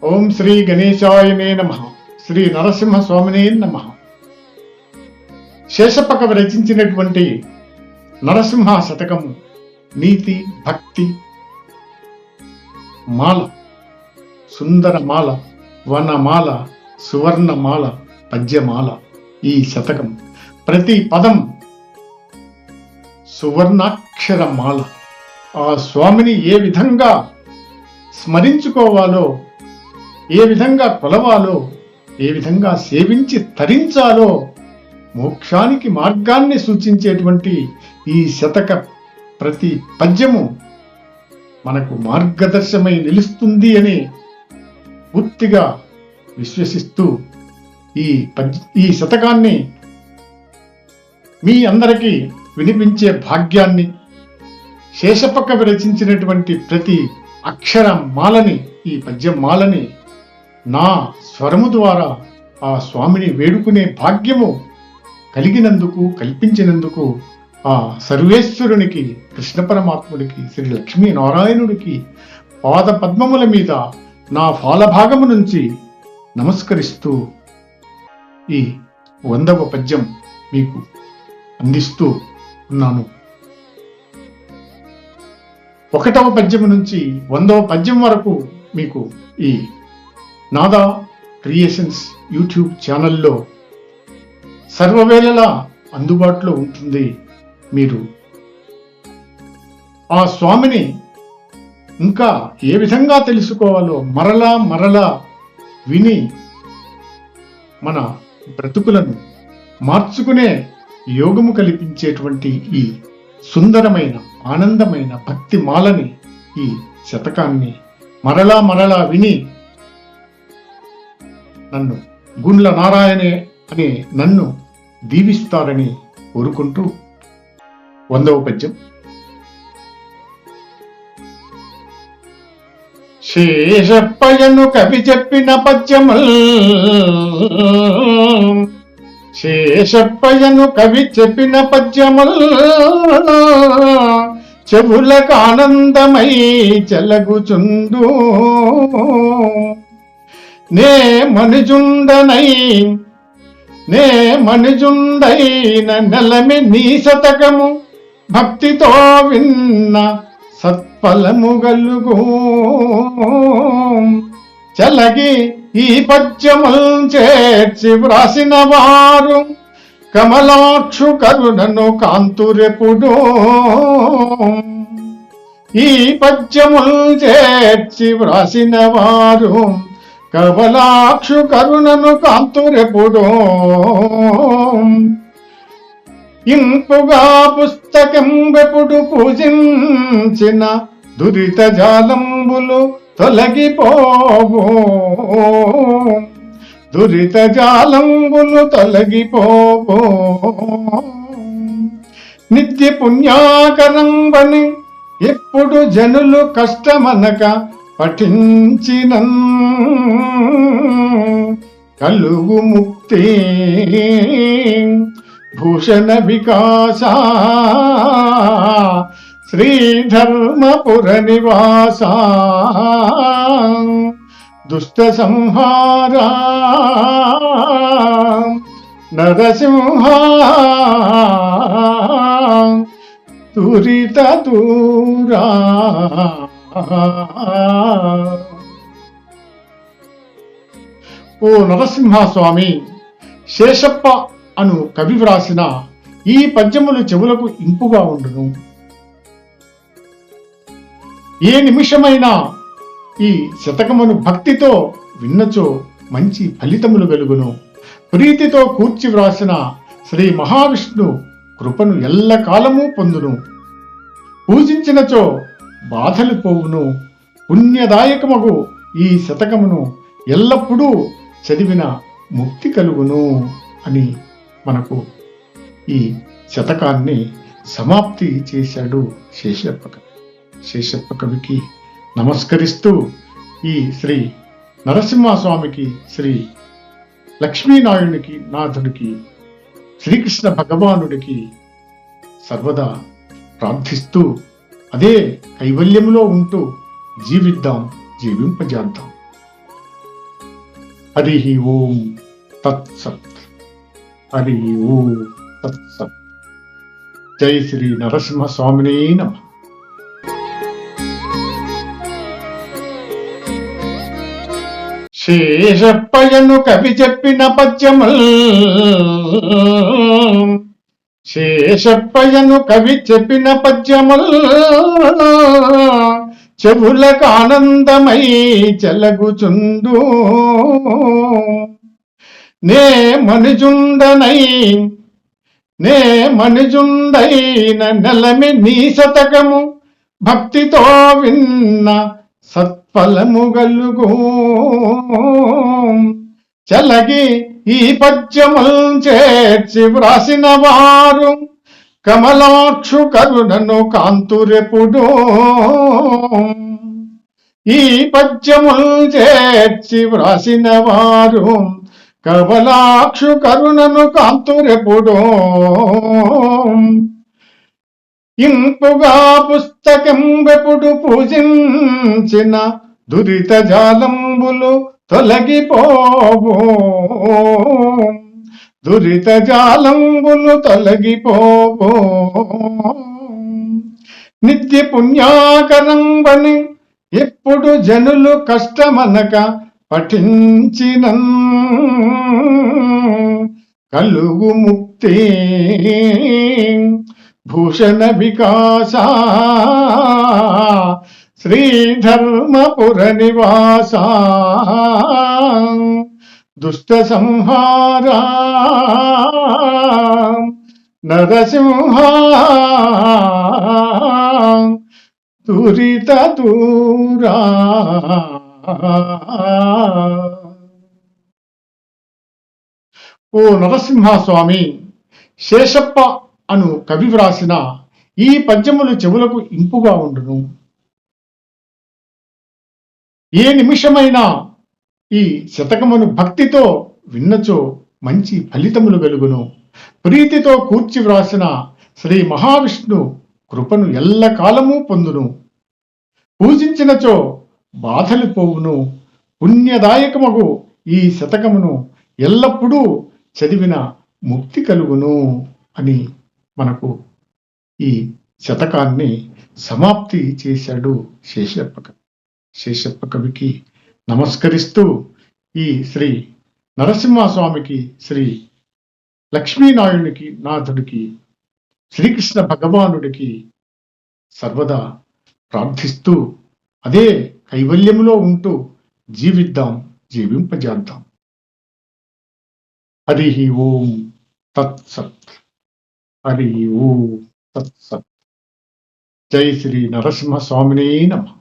ఓం శ్రీ గణేశాయనే నమః. శ్రీ నరసింహ స్వామినే నమః. శేషప్ప కవి రచించినటువంటి నరసింహ శతకము నీతి భక్తి మాల, సుందరమాల, వనమాల, సువర్ణమాల, పద్యమాల. ఈ శతకం ప్రతి పదం సువర్ణాక్షరమాల. ఆ స్వామిని ఏ విధంగా స్మరించుకోవాలో, ఏ విధంగా కొలవాలో, ఏ విధంగా సేవించి తరించాలో మోక్షానికి మార్గాన్ని సూచించేటువంటి ఈ శతక ప్రతి పద్యము మనకు మార్గదర్శమై నిలుస్తుంది అని పూర్తిగా విశ్వసిస్తూ ఈ శతకాన్ని మీ అందరికీ వినిపించే భాగ్యాన్ని, శేషప్ప కవి రచించినటువంటి ప్రతి అక్షర మాలని, ఈ పద్యం మాలని నా స్వరము ద్వారా ఆ స్వామిని వేడుకునే భాగ్యము కలిగినందుకు, కల్పించినందుకు ఆ సర్వేశ్వరునికి, కృష్ణ పరమాత్ముడికి, శ్రీ లక్ష్మీ నారాయణుడికి పాద పద్మముల మీద నా ఫాలభాగము నుంచి నమస్కరిస్తూ ఈ 100వ పద్యం మీకు అందిస్తూ ఉన్నాను. 1వ పద్యం నుంచి 100వ పద్యం వరకు మీకు ఈ నాదా క్రియేషన్స్ యూట్యూబ్ ఛానల్లో సర్వవేళలా అందుబాటులో ఉంటుంది. మీరు ఆ స్వామిని ఇంకా ఏ విధంగా తెలుసుకోవాలో మరలా విని మన బ్రతుకులను మార్చుకునే యోగము కల్పించేటువంటి ఈ సుందరమైన, ఆనందమైన భక్తి మాలని, ఈ శతకాన్ని మరలా విని నన్ను గుండ్ల నారాయణే అనే నన్ను దీవిస్తారని కోరుకుంటూ 100వ పద్యం. శేషప్పయను కవి చెప్పిన పద్యముల్, శేషప్పయను కవి చెప్పిన పద్యముల్ చెవులకు ఆనందమై చెలగుచుండు. నే మనుజుండైన నెలమి నీ శతకము భక్తితో విన్న సత్ఫలము గలుగు. చలగి ఈ పద్యముల్ చేర్చి వ్రాసిన వారు కమలాక్షు కరుణను కాంతురెపుడు. ఈ పద్యముల్ చేర్చి వ్రాసిన వారు కమలాక్షు కరుణను కాంతురెపుడు. ఇంపుగా పుస్తకం వెపుడు పూజించిన దురిత జాలంబులు తొలగిపోవు. దురిత జాలంబులు తొలగిపోవు. నిత్య పుణ్యాకరంబని ఎప్పుడు జనులు కష్టమనక పఠించిన కలుగు ముక్తి. భూషణ వికాస శ్రీధర్మపుర నివాస దుష్ట సంహార నరసింహ దురిత దూరా. ఓ నరసింహస్వామి, శేషప్ప అను కవి వ్రాసిన ఈ పద్యములు చెవులకు ఇంపుగా ఉండును. ఏ నిమిషమైనా ఈ శతకమును భక్తితో విన్నచో మంచి ఫలితములు వెలుగును. ప్రీతితో కూర్చి వ్రాసిన శ్రీ మహావిష్ణు కృపను ఎల్లకాలము పొందును. పూజించినచో బాధలు పోవును. పుణ్యదాయకమగు ఈ శతకమును ఎల్లప్పుడూ చదివిన ముక్తి కలుగును అని మనకు ఈ శతకాన్ని సమాప్తి చేశాడు శేషప్ప కవి. శేషప్ప కవికి నమస్కరిస్తూ ఈ శ్రీ నరసింహస్వామికి, శ్రీ లక్ష్మీనారాయణునికి, నాథుడికి, శ్రీకృష్ణ భగవానుడికి సర్వదా ప్రార్థిస్తూ అదే కైవల్యములో ఉంటూ జీవిద్దాం, జీవింపజేద్దాం. హరి ఓం తత్సత్. హరి ఓం తత్సత్. జై శ్రీ నరసింహస్వామినే నమః. శేషప్పయను కవి చెప్పిన పద్యముల్, శేషప్పయను కవి చెప్పిన పద్యముల్ చెవులకు ఆనందమై చెలగుచుండు. నే మనుజుండైన నెలమి నీ శతకము భక్తితో విన్న సత్ఫలము గలుగు. చలగి ఈ పద్యముల్ చేర్చి వ్రాసిన వారు కమలాక్షు కరుణను కాంతురెపుడు. ఈ పద్యముల్ చేర్చి వ్రాసిన వారు కమలాక్షు కరుణను కాంతురెపుడు. ఇంపుగా పుస్తకం వెపుడు పూజించిన దురిత జాలంబులు తొలగిపోవు. దురిత జాలంబులు తొలగిపోవు. నిత్య పుణ్యాకరంబని ఎప్పుడు జనులు కష్టమనక పఠించిన కలుగు ముక్తి. భూషణ వికాస శ్రీధర్మపుర నివాస దుష్ట సంహార నరసింహ దురిత దూరా. ఓ నరసింహస్వామి, శేషప్ప అను కవి వ్రాసిన ఈ పద్యములు చెవులకు ఇంపుగా ఉండును. ఏ నిమిషమైనా ఈ శతకమును భక్తితో విన్నచో మంచి ఫలితములు గలుగును. ప్రీతితో కూర్చి వ్రాసిన శ్రీ మహావిష్ణు కృపను ఎల్లకాలము పొందును. పూజించినచో బాధలు పోవును. పుణ్యదాయకమగు ఈ శతకమును ఎల్లప్పుడూ చదివిన ముక్తి కలుగును అని మనకు ఈ శతకాన్ని సమాప్తి చేశాడు శేషప్ప కవి. శేషప్ప కవికి నమస్కరిస్తూ ఈ శ్రీ నరసింహస్వామికి, శ్రీ లక్ష్మీనారాయణునికి, నాథుడికి, శ్రీకృష్ణ భగవానుడికి సర్వదా ప్రార్థిస్తూ అదే కైవల్యములో ఉంటూ జీవిద్దాం, జీవింపజేద్దాం. హరి ఓం తత్సత్. హరి ఓం తత్సత్. జై శ్రీ నరసింహస్వామినే నమః.